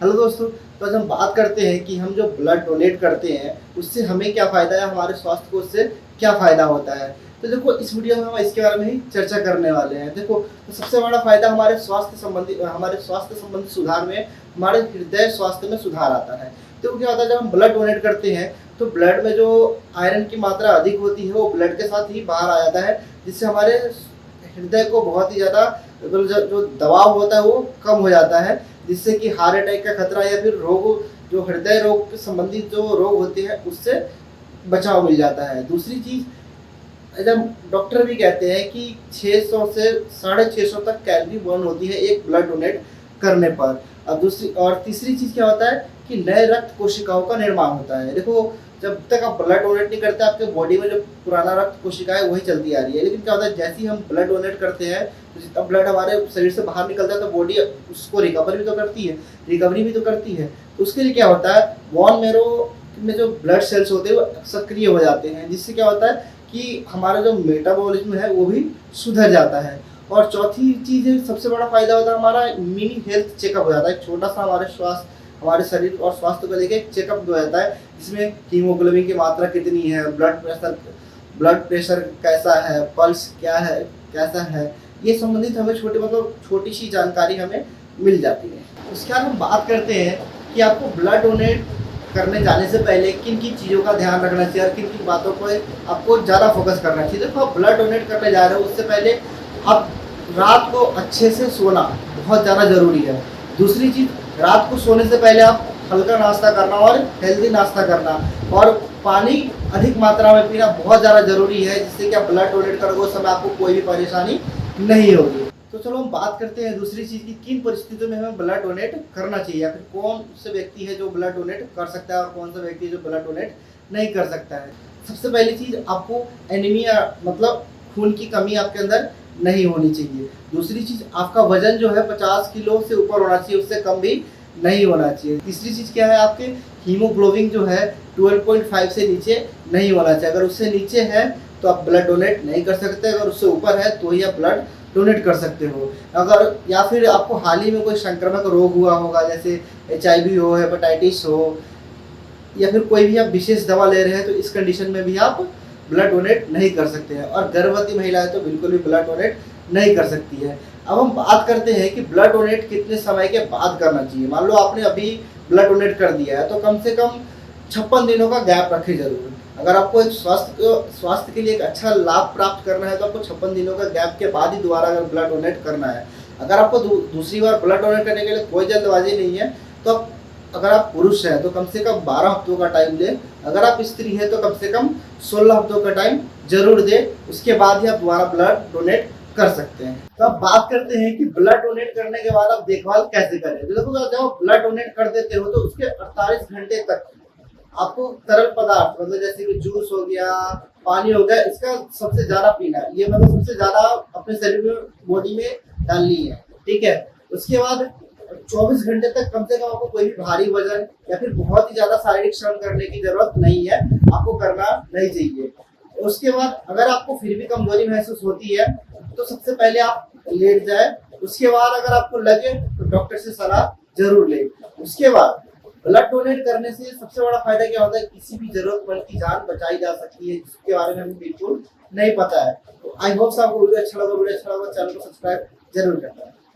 Hello दोस्तों। तो आज हम बात करते हैं कि हम जो ब्लड डोनेट करते हैं उससे हमें क्या फ़ायदा है, हमारे स्वास्थ्य को उससे क्या फ़ायदा होता है। तो देखो, इस वीडियो में हम इसके बारे में ही चर्चा करने वाले हैं। देखो, तो सबसे बड़ा फ़ायदा हमारे स्वास्थ्य संबंधी सुधार में, हमारे हृदय स्वास्थ्य में सुधार आता है। तो क्या होता है, जब हम ब्लड डोनेट करते हैं तो ब्लड में जो आयरन की मात्रा अधिक होती है वो ब्लड के साथ ही बाहर आ जाता है, जिससे हमारे हृदय को बहुत ही ज़्यादा जो दबाव होता है वो कम हो जाता है, जिससे कि हार्ट अटैक का खतरा या फिर रोग, जो हृदय रोग के संबंधित जो रोग होते हैं उससे बचाव मिल जाता है। दूसरी चीज़, जब डॉक्टर भी कहते हैं कि 600 से 650 तक कैलोरी बर्न होती है एक ब्लड डोनेट करने पर। अब दूसरी और तीसरी चीज़ क्या होता है कि नए रक्त कोशिकाओं का निर्माण होता है। देखो, जब तक आप ब्लड डोनेट नहीं करते आपके बॉडी में जो पुराना रक्त कोशिका है वही चलती आ रही है, लेकिन क्या होता है जैसे ही हम ब्लड डोनेट करते हैं तो जितना ब्लड हमारे शरीर से बाहर निकलता है तो बॉडी उसको रिकवरी भी तो करती है। तो उसके लिए क्या होता है, बोन मैरो में जो ब्लड सेल्स होते हैं वो सक्रिय हो जाते हैं, जिससे क्या होता है कि हमारा जो मेटाबॉलिज्म है वो भी सुधर जाता है। और चौथी चीज़ है, सबसे बड़ा फायदा होता है हमारा मिनी हेल्थ चेकअप हो जाता है। एक छोटा सा हमारे शरीर और स्वास्थ्य को लेके चेकअप हो जाता है, जिसमें हीमोग्लोबिन की मात्रा कितनी है, ब्लड प्रेशर कैसा है, पल्स क्या है, कैसा है, ये संबंधित हमें छोटी सी जानकारी हमें मिल जाती है। उसके बाद हम बात करते हैं कि आपको ब्लड डोनेट करने जाने से पहले किन किन चीज़ों का ध्यान रखना चाहिए और किन किन बातों पर आपको ज़्यादा फोकस करना चाहिए। देखो, आप ब्लड डोनेट करने जा रहे हो उससे पहले आप रात को अच्छे से सोना बहुत ज़्यादा ज़रूरी है। दूसरी चीज़, रात को सोने से पहले आप हल्का नाश्ता करना और हेल्दी नाश्ता करना, और पानी अधिक मात्रा में पीना बहुत ज़्यादा ज़रूरी है, जिससे कि आप ब्लड डोनेट करोगे उस समय आपको कोई भी परेशानी नहीं होगी। तो चलो हम बात करते हैं दूसरी चीज़ की, किन परिस्थितियों में हमें ब्लड डोनेट करना चाहिए, या फिर कौन से व्यक्ति है जो ब्लड डोनेट कर सकता है और कौन सा व्यक्ति है जो ब्लड डोनेट नहीं कर सकता है। सबसे पहली चीज़, आपको एनीमिया मतलब खून की कमी आपके अंदर नहीं होनी चाहिए। दूसरी चीज़, आपका वजन जो है 50 किलो से ऊपर होना चाहिए, उससे कम भी नहीं होना चाहिए। तीसरी चीज़ क्या है, आपके हीमोग्लोबिन जो है 12.5 से नीचे नहीं होना चाहिए। अगर उससे नीचे है तो आप ब्लड डोनेट नहीं कर सकते, अगर उससे ऊपर है तो ही आप ब्लड डोनेट कर सकते हो। अगर या फिर आपको हाल ही में कोई संक्रामक रोग हुआ होगा, जैसे HIV हो, हेपेटाइटिस हो, या फिर कोई भी आप विशेष दवा ले रहे हैं, तो इस कंडीशन में भी आप ब्लड डोनेट नहीं कर सकते हैं। और गर्भवती महिला है तो बिल्कुल भी ब्लड डोनेट नहीं कर सकती है। अब हम बात करते हैं कि ब्लड डोनेट कितने समय के बाद करना चाहिए। मान लो आपने अभी ब्लड डोनेट कर दिया है तो कम से कम 56 दिनों का गैप रखें जरूर। अगर आपको एक स्वास्थ्य के लिए एक अच्छा लाभ प्राप्त करना है तो आपको 56 दिनों का गैप के बाद ही दोबारा अगर ब्लड डोनेट करना है। अगर आपको दूसरी बार ब्लड डोनेट करने के लिए कोई जल्दबाजी नहीं है तो अगर आप पुरुष हैं तो कम से कम 12 हफ्तों का टाइम लें। अगर आप स्त्री हैं तो कम से कम 16 हफ्तों का टाइम जरूर दें, उसके बाद ही आप दोबारा ब्लड डोनेट कर सकते हैं। तो अब बात करते हैं कि ब्लड डोनेट करने के बाद आप देखभाल कैसे करें। तो देखो, जब आप ब्लड डोनेट कर देते हो तो उसके 48 घंटे तक आपको तरल पदार्थ मतलब जैसे कि जूस हो गया, पानी हो गया, इसका सबसे ज्यादा पीना है। ये मतलब सबसे ज्यादा अपने शरीर में, बॉडी में डालनी है, ठीक है। उसके बाद 24 घंटे तक कम से कम आपको कोई भी भारी वजन या फिर बहुत ही ज्यादा शारीरिक श्रम करने की जरूरत नहीं है, आपको करना नहीं चाहिए। उसके बाद अगर आपको फिर भी कमजोरी महसूस होती है तो सबसे पहले आप लेट जाए। उसके बाद अगर आपको लगे तो डॉक्टर से सलाह जरूर लें। उसके बाद ब्लड डोनेट करने से सबसे बड़ा फायदा क्या होता है, किसी भी जरूरतमंद की जान बचाई जा सकती है, जिसके बारे में हमें बिल्कुल नहीं पता है। तो आई होप आपको वीडियो अच्छा लगा, चैनल को सब्सक्राइब जरूर करना है।